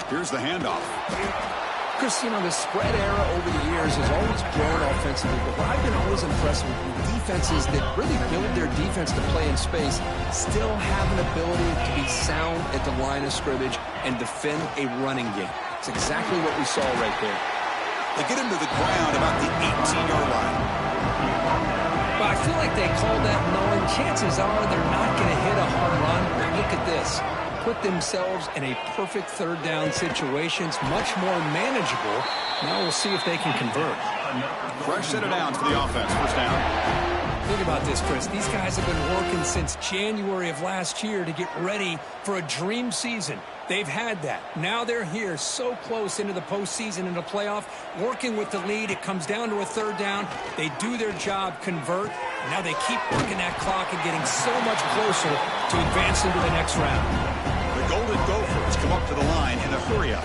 Speaker 1: Here's the handoff.
Speaker 3: Chris, you know, the spread era over the years has always grown offensively, but what I've been always impressed with defenses that really build their defense to play in space still have an ability to be sound at the line of scrimmage and defend a running game. It's exactly what we saw right there.
Speaker 1: They get him to the ground about the 18-yard line.
Speaker 3: But I feel like they called that knowing chances are they're not going to hit a home run. But look at this. Put themselves in a perfect third down situation. It's much more manageable. Now we'll see if they can convert.
Speaker 1: Fresh set of downs for the offense. First down.
Speaker 3: Think about this, Chris. These guys have been working since January of last year to get ready for a dream season. They've had that. Now they're here so close into the postseason and the playoff, working with the lead. It comes down to a third down. They do their job, convert. And now they keep working that clock and getting so much closer to advancing to the next round.
Speaker 1: The Golden Gophers come up to the line in a hurry-up.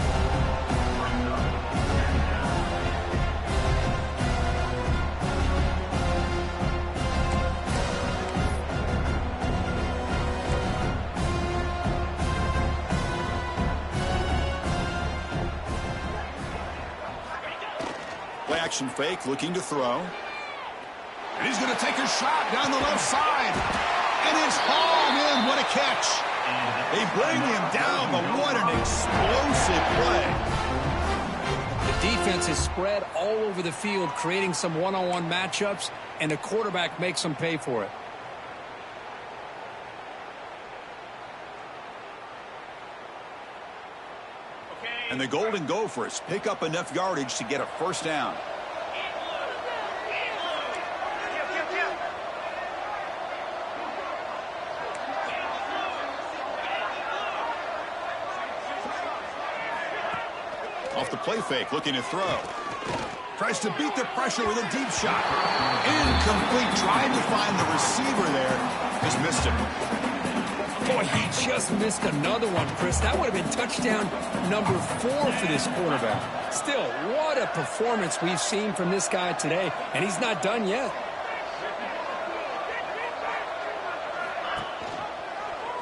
Speaker 1: Play action fake, looking to throw. And he's going to take a shot down the left side. And it's hauled in. What a catch. They bring him down, but what an explosive play.
Speaker 3: The defense is spread all over the field, creating some one-on-one matchups, and the quarterback makes them pay for it.
Speaker 1: And the Golden Gophers pick up enough yardage to get a first down. Off the play fake, looking to throw. Tries to beat the pressure with a deep shot. Incomplete, trying to find the receiver there. Just missed him.
Speaker 3: Boy, he just missed another one, Chris. That would have been touchdown number 4 for this quarterback. Still, what a performance we've seen from this guy today, and he's not done yet.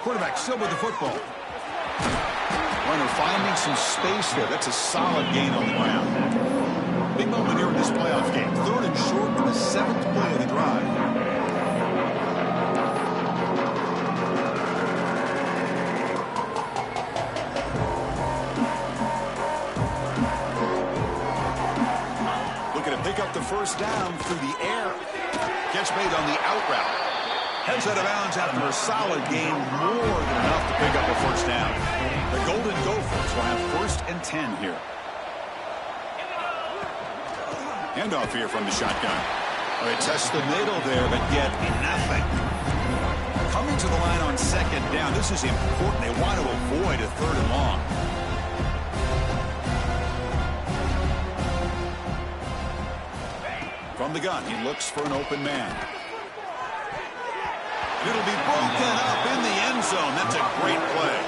Speaker 1: Quarterback still with the football. Runner finding some space there. That's a solid gain on the ground. Big moment here in this playoff game. Third and short in the 7th play of the drive. Pick up the first down through the air. Catch made on the out route. Heads out of bounds after a solid gain, more than enough to pick up a first down. The Golden Gophers will have 1st and 10 here. Handoff here from the shotgun. They test the middle there, but get nothing. Coming to the line on 2nd down. down. This is important. They want to avoid a 3rd and long. From the gun, he looks for an open man. It'll be broken up in the end zone. That's a great play.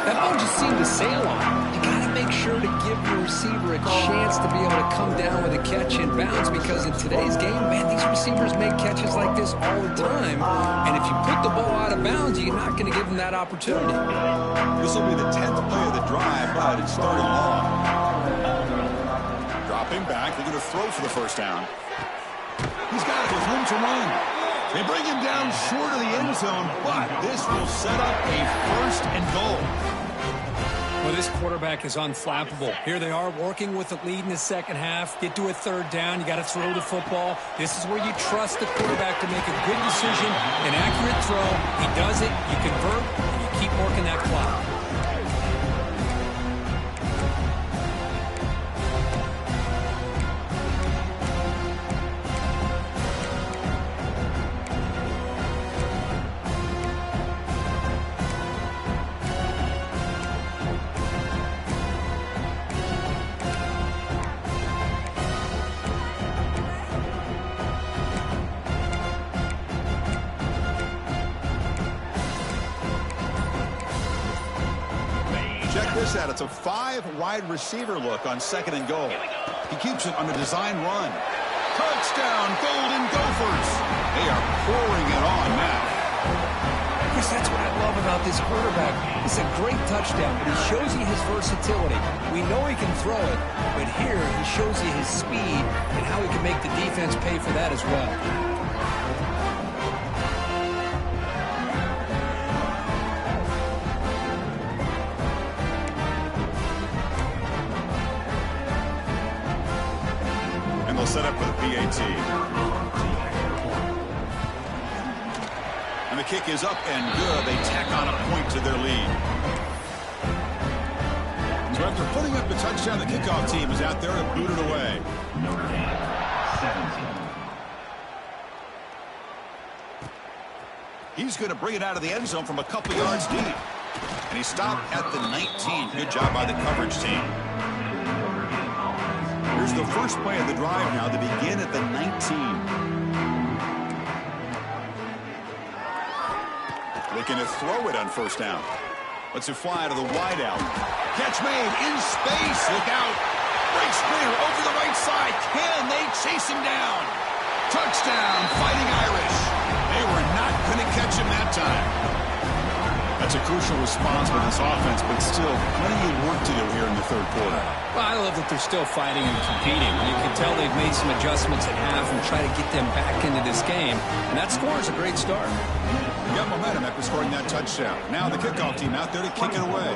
Speaker 2: That ball just seemed to sail on. You got to make sure to give your receiver a chance to be able to come down with a catch in bounds, because in today's game, man, these receivers make catches like this all the time. And if you put the ball out of bounds, you're not going to give them that opportunity.
Speaker 1: This will be the 10th play of the drive, but it's 3rd and long. Dropping back, they're going to throw for the first down. He's got it with room to run. They bring him down short of the end zone, but this will set up a 1st and goal.
Speaker 3: Well, this quarterback is unflappable. Here they are working with the lead in the second half. Get to a 3rd down. You got to throw the football. This is where you trust the quarterback to make a good decision, an accurate throw. He does it, you convert, and you keep working that clock.
Speaker 1: Out. It's a 5-wide receiver look on 2nd and goal. He keeps it on a design run. Touchdown, Golden Gophers. They are pouring it on now.
Speaker 2: Chris, that's what I love about this quarterback. It's a great touchdown, but he shows you his versatility. We know he can throw it, but here he shows you his speed and how he can make the defense pay for that as well.
Speaker 1: Set up for the PAT. And the kick is up and good. They tack on a point to their lead. So after putting up the touchdown, the kickoff team is out there to boot it away. He's going to bring it out of the end zone from a couple yards deep. And he stopped at the 19. Good job by the coverage team. Here's the first play of the drive now to begin at the 19. Looking to throw it on 1st down. Lets it fly to the wideout. Catch made in space. Look out. Breaks clear over the right side. Can they chase him down? Touchdown, Fighting Irish. They were not going to catch him that time. That's a crucial response for this offense, but still plenty of work to do here in the 3rd quarter.
Speaker 2: Well, I love that they're still fighting and competing. You can tell they've made some adjustments at half and try to get them back into this game. And that score is a great start.
Speaker 1: Got momentum after scoring that touchdown. Now the kickoff team out there to kick it away.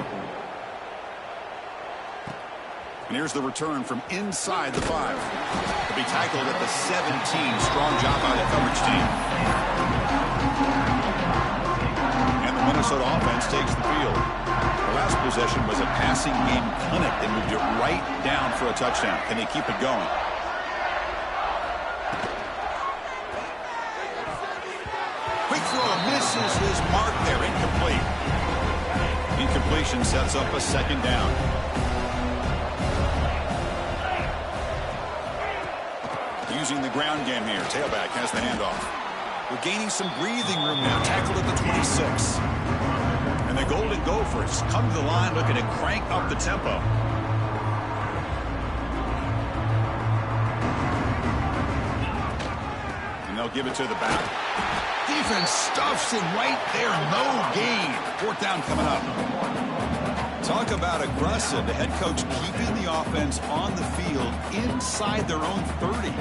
Speaker 1: And here's the return from inside the 5. To be tackled at the 17. Strong job by the coverage team. Minnesota offense takes the field. The last possession was a passing game clinic. They moved it right down for a touchdown. Can they keep it going? Quick throw misses his mark there. Incomplete. Incompletion sets up a 2nd down. Using the ground game here. Tailback has the handoff. We're gaining some breathing room now. Tackled at the 26. And the Golden Gophers come to the line looking to crank up the tempo. And they'll give it to the back. Defense stuffs him right there. No gain. 4th down coming up. Talk about aggressive. The head coach keeping the offense on the field inside their own 30.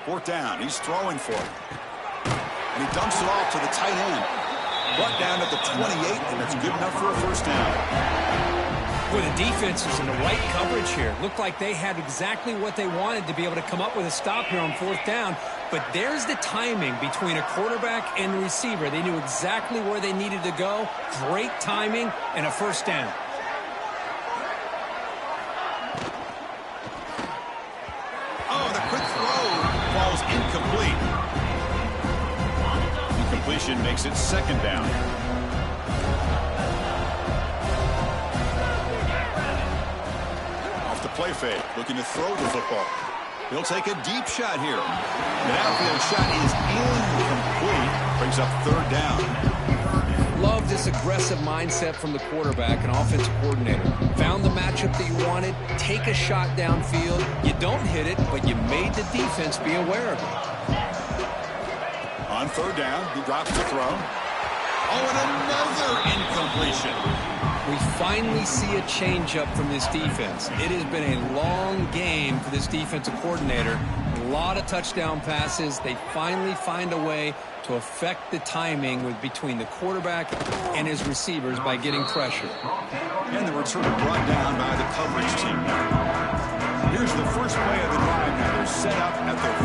Speaker 1: Fourth down. He's throwing for it. And he dumps it off to the tight end. Brought down at the 28, and it's good enough for a 1st down.
Speaker 3: Well, the defense is in the right coverage here. Looked like they had exactly what they wanted to be able to come up with a stop here on 4th down. But there's the timing between a quarterback and the receiver. They knew exactly where they needed to go. Great timing and a 1st down.
Speaker 1: incomplete. Incompletion makes it second down. Off the play fake, looking to throw the football. He'll take a deep shot here. The outfield shot is incomplete. Brings up third down.
Speaker 2: Love this aggressive mindset from the quarterback and offensive coordinator. Found the matchup that you wanted. Take a shot downfield. You don't hit it, but you made the defense be aware of it.
Speaker 1: On third down, he drops the throw. Oh, and another incompletion.
Speaker 2: We finally see a changeup from this defense. It has been a long game for this defensive coordinator. A lot of touchdown passes. They finally find a way to affect the timing between the quarterback and his receivers by getting pressure.
Speaker 1: And the return brought down by the coverage team. Here's the first play of the drive now. They're set up at their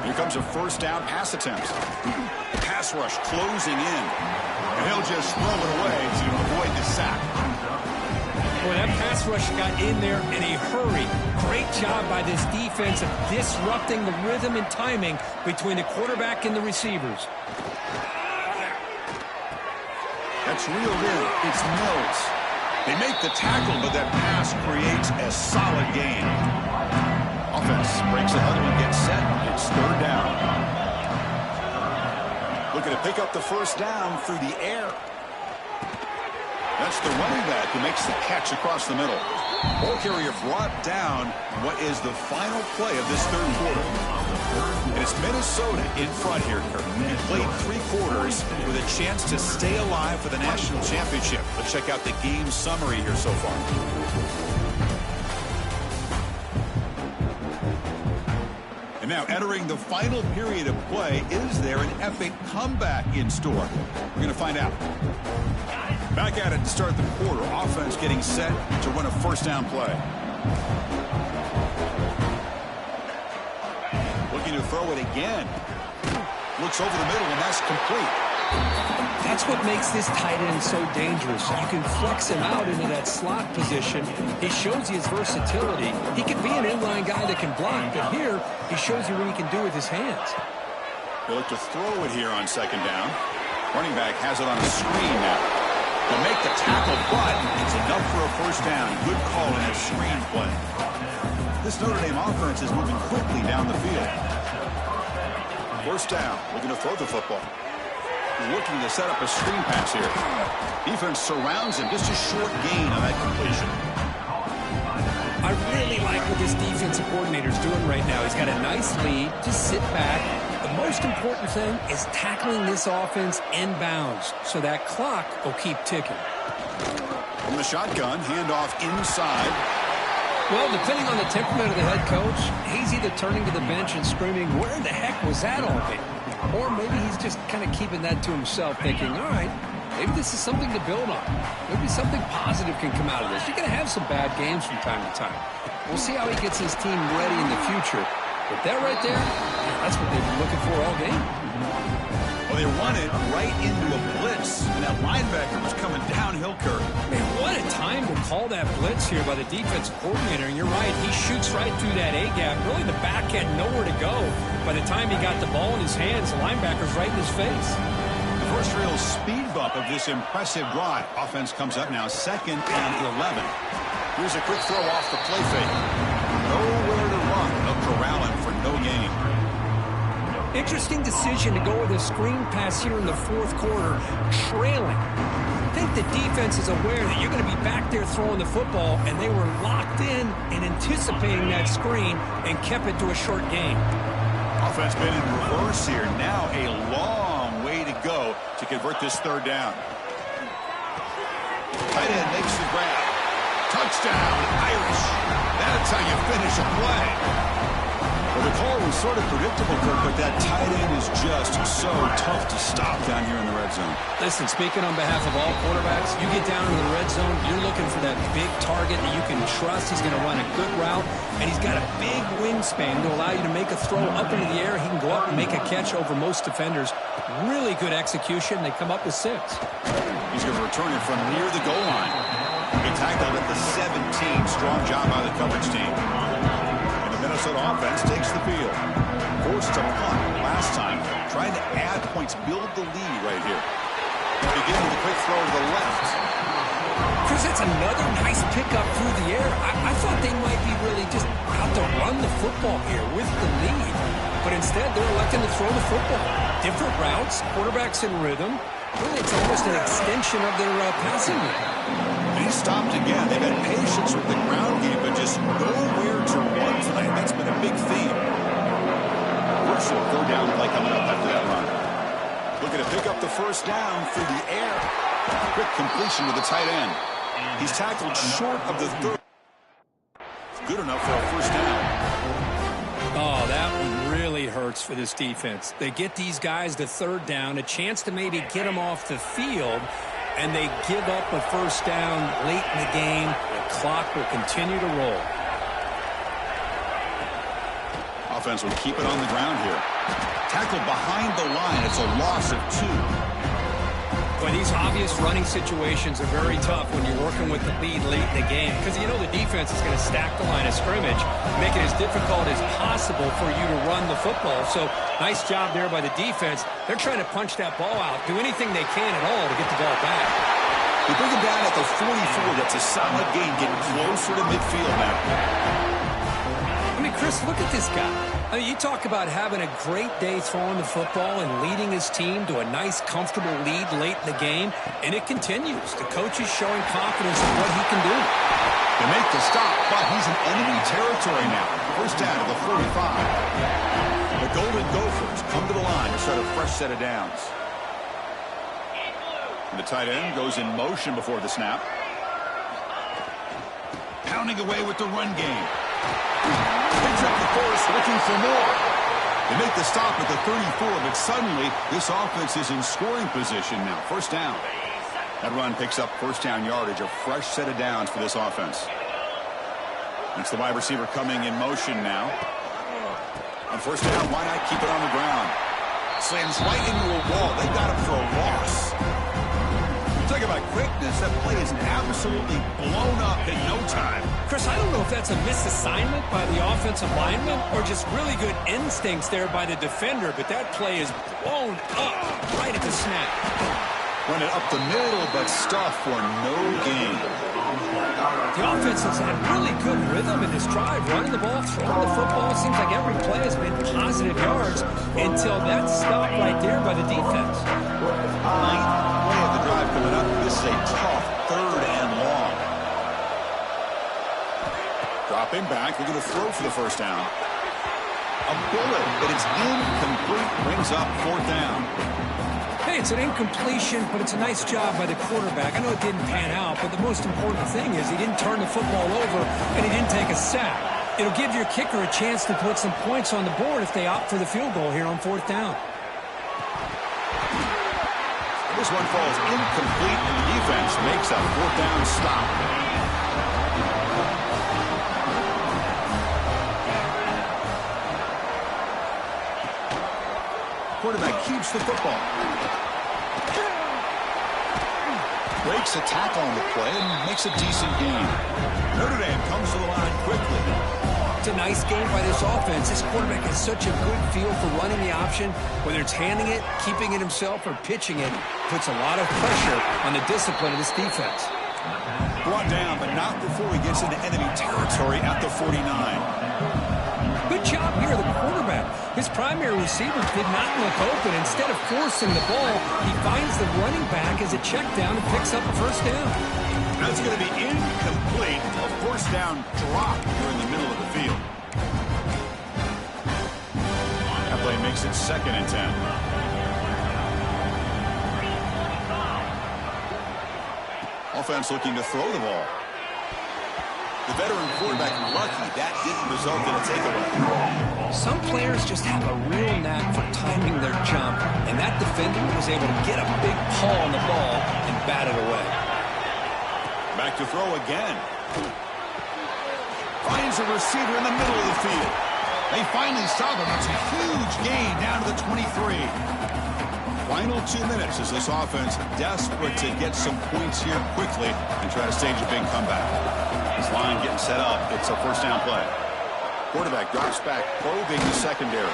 Speaker 1: 40. Here comes a first down pass attempt. Pass rush closing in. And he'll just throw it away to avoid the sack.
Speaker 3: Boy, that pass rush got in there in a hurry. Great job by this defense of disrupting the rhythm and timing between the quarterback and the receivers.
Speaker 1: That's reeled in. It's Mills. They make the tackle, but that pass creates a solid gain. Offense breaks the huddle and gets set. It's third down. Looking to pick up the first down through the air. That's the running back who makes the catch across the middle. Ball carrier brought down what is the final play of this third quarter. And it's Minnesota in front here, Kirk. He played 3 quarters with a chance to stay alive for the national championship. Let's check out the game summary here so far. And now entering the final period of play, is there an epic comeback in store? We're going to find out. Back at it to start the quarter. Offense getting set to run a first down play. Looking to throw it again. Looks over the middle, and that's complete.
Speaker 2: That's what makes this tight end so dangerous. You can flex him out into that slot position. He shows you his versatility. He can be an inline guy that can block, but here he shows you what he can do with his hands.
Speaker 1: They look to throw it here on second down. Running back has it on a screen now. To make the tackle, but it's enough for a first down. Good call in that screen play. This Notre Dame offense is moving quickly down the field. First down, looking to throw the football. Looking to set up a screen pass here. Defense surrounds him. Just a short gain on that completion.
Speaker 2: I really like what this defensive coordinator is doing right now. He's got a nice lead. Just sit back. The most important thing is tackling this offense inbounds so that clock will keep ticking.
Speaker 1: From the shotgun, handoff inside.
Speaker 2: Well, depending on the temperament of the head coach, he's either turning to the bench and screaming, where the heck was that all day? Or maybe he's just kind of keeping that to himself, thinking, all right, maybe this is something to build on. Maybe something positive can come out of this. You're going to have some bad games from time to time. We'll see how he gets his team ready in the future. But that right there, that's what they've been looking for all game.
Speaker 1: Well, they run it right into a blitz, and that linebacker was coming downhill, Kirk.
Speaker 3: Man, what a time to call that blitz here by the defensive coordinator. And you're right, he shoots right through that A-gap. Really, the back had nowhere to go. By the time he got the ball in his hands, the linebacker's right in his face.
Speaker 1: The first real speed bump of this impressive drive. Offense comes up now, 2nd and 11. Here's a quick throw off the play fake. Nowhere to run. They'll corral him for no gain.
Speaker 3: Interesting decision to go with a screen pass here in the fourth quarter, trailing. I think the defense is aware that you're going to be back there throwing the football, and they were locked in and anticipating that screen and kept it to a short gain.
Speaker 1: Offense been in reverse here. Now a long way to go to convert this third down. Tight end makes the grab. Touchdown, Irish. That's how you finish a play. Well, the call was sort of predictable, Kirk, but that tight end is just so tough to stop down here in the red zone.
Speaker 2: Listen, speaking on behalf of all quarterbacks, you get down into the red zone, you're looking for that big target that you can trust. He's going to run a good route, and he's got a big wingspan to allow you to make a throw up into the air. He can go up and make a catch over most defenders. Really good execution. They come up with 6.
Speaker 1: He's going to return it from near the goal line. He tackled at the 17. Strong job by the coverage team. Minnesota offense takes the field. Forced to punt last time. Trying to add points, build the lead right here. Begin with a quick throw to the left.
Speaker 3: Chris, that's another nice pickup through the air. I thought they might be really just out to run the football here with the lead. But instead, they're electing to throw the football. Different routes, quarterbacks in rhythm. Really, it's almost an extension of their passing game.
Speaker 1: He stopped again. They've had patience with the ground game, but just nowhere to run tonight. That's been a big theme. First short throw down play coming up after that run. Looking to pick up the first down through the air. Quick completion to the tight end. He's tackled short of the third. Good enough for a first down.
Speaker 3: Oh, that one really hurts for this defense. They get these guys to third down, a chance to maybe get them off the field, and they give up a first down late in the game. The clock will continue to roll.
Speaker 1: Offense will keep it on the ground here. Tackled behind the line. It's a loss of 2.
Speaker 3: Boy, these obvious running situations are very tough when you're working with the lead late in the game, because you know the defense is going to stack the line of scrimmage, make it as difficult as possible for you to run the football. So nice job there by the defense. They're trying to punch that ball out, do anything they can at all to get the ball back.
Speaker 1: They bring him down at the 44. That's a solid gain, getting closer to midfield now.
Speaker 3: I mean, Chris, look at this guy. I mean, you talk about having a great day throwing the football and leading his team to a nice, comfortable lead late in the game, and it continues. The coach is showing confidence in what he can do.
Speaker 1: They make the stop, but he's in enemy territory now. First down at the 45. The Golden Gophers come to the line to start a fresh set of downs. And the tight end goes in motion before the snap. Pounding away with the run game. Picks up the force, looking for more. They make the stop at the 34, but suddenly this offense is in scoring position now. First down. That run picks up first down yardage, a fresh set of downs for this offense. It's the wide receiver coming in motion now. On first down, why not keep it on the ground? Slams right into a wall. They got him for a loss. Talk about quickness. That play is absolutely blown up in no time.
Speaker 3: Chris, I don't know if that's a misassignment by the offensive lineman or just really good instincts there by the defender, but that play is blown up right at the snap.
Speaker 1: Run it up the middle, but stuffed for no gain.
Speaker 3: The offense has had really good rhythm in this drive, running the ball, throwing the football. It seems like every play has been positive yards until that stop right there by the defense.
Speaker 1: Ninth play of the drive coming up. This is a tough third and long. Dropping back, they're going to throw for the first down. A bullet, but it's incomplete, brings up fourth down.
Speaker 3: Hey, it's an incompletion, but it's a nice job by the quarterback. I know it didn't pan out, but the most important thing is he didn't turn the football over and he didn't take a sack. It'll give your kicker a chance to put some points on the board if they opt for the field goal here on fourth down.
Speaker 1: This one falls incomplete, and the defense makes a fourth down stop. Quarterback keeps the football. Breaks a tackle on the play and makes a decent gain. Notre Dame comes to the line quickly.
Speaker 3: It's a nice game by this offense. This quarterback has such a good feel for running the option. Whether it's handing it, keeping it himself, or pitching it, puts a lot of pressure on the discipline of this defense.
Speaker 1: Brought down, but not before he gets into enemy territory at the 49.
Speaker 3: Good job here, the quarterback. His primary receiver did not look open. Instead of forcing the ball, he finds the running back as a check down and picks up a first down.
Speaker 1: That's going to be incomplete. A first down drop here in the middle of the field. That play makes it 2nd and 10. Offense looking to throw the ball. The veteran quarterback lucky that didn't result in a takeaway.
Speaker 3: Some players just have a real knack for timing their jump, and that defender was able to get a big paw on the ball and bat it away.
Speaker 1: Back to throw again. Finds a receiver in the middle of the field. They finally stop him. That's a huge gain down to the 23. Final 2 minutes as this offense desperate to get some points here quickly and try to stage a big comeback. This line getting set up. It's a first down play. Quarterback drops back, probing the secondary.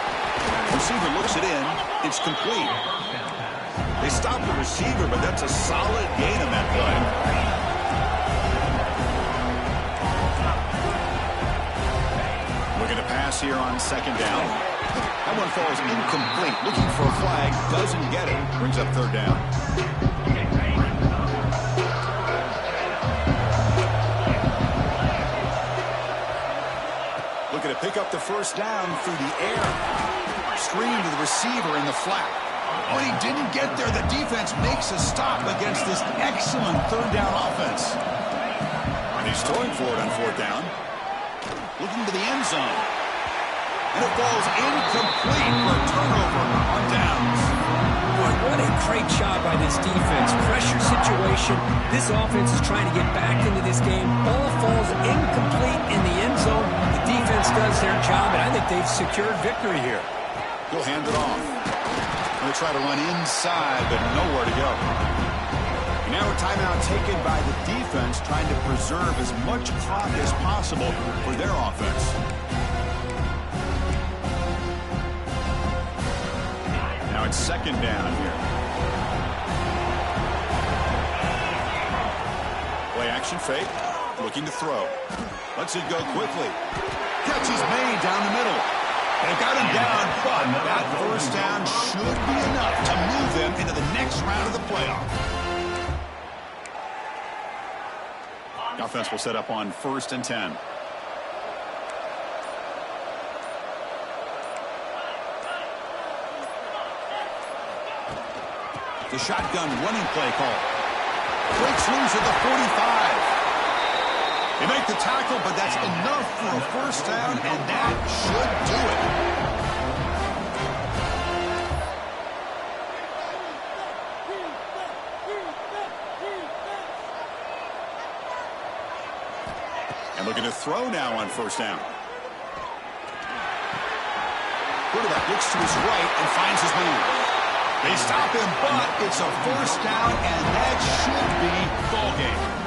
Speaker 1: Receiver looks it in. It's complete. They stopped the receiver, but that's a solid gain on that play. Looking to pass here on second down. That one falls incomplete. Looking for a flag. Doesn't get it. Brings up third down. Looking to pick up the first down through the air. Screen to the receiver in the flat. When he didn't get there, the defense makes a stop against this excellent third down offense. And he's throwing for it on fourth down. Looking to the end zone. And it falls incomplete for a turnover on downs.
Speaker 3: Boy, what a great job by this defense. Pressure situation. This offense is trying to get back into this game. Ball falls incomplete in the end zone. The defense does their job, and I think they've secured victory here.
Speaker 1: He'll hand it off. Going to try to run inside, but nowhere to go. Now a timeout taken by the defense, trying to preserve as much clock as possible for their offense. Now it's second down here. Play action fake. Looking to throw. Lets it go quickly. Catch is made down the middle. They got him down, but that first down should be enough to move them into the next round of the playoff. The offense will set up on 1st and 10. The shotgun running play call. Breaks loose at the 45. They make the tackle, but that's enough for a first down, and that should do it. And looking to throw now on first down. Quarterback looks to his right and finds his man. They stop him, but it's a first down, and that should be ball game.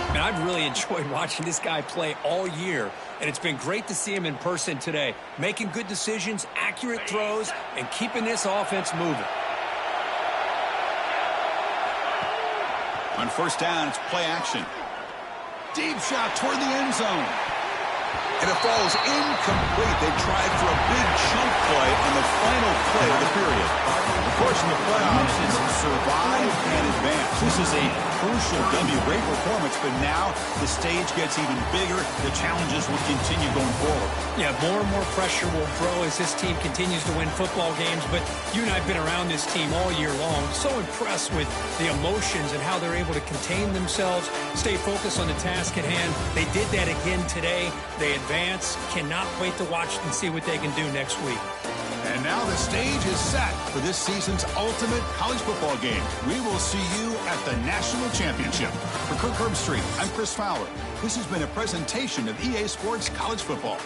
Speaker 3: And I've really enjoyed watching this guy play all year, and it's been great to see him in person today, making good decisions, accurate throws, and keeping this offense moving.
Speaker 1: On first down, it's play action. Deep shot toward the end zone. And it falls incomplete. They tried for a big chunk play on the final play of the period. Of course, in the playoffs, it's survive and advance. This is a crucial W. Great performance, but now the stage gets even bigger. The challenges will continue going forward.
Speaker 3: Yeah, more and more pressure will grow as this team continues to win football games, but you and I have been around this team all year long. So impressed with the emotions and how they're able to contain themselves, stay focused on the task at hand. They did that again today. They advance. Cannot wait to watch and see what they can do next week.
Speaker 1: And now the stage is set for this season's ultimate college football game. We will see you at the National Championship. For Kirk Herbstreit, I'm Chris Fowler. This has been a presentation of EA Sports College Football.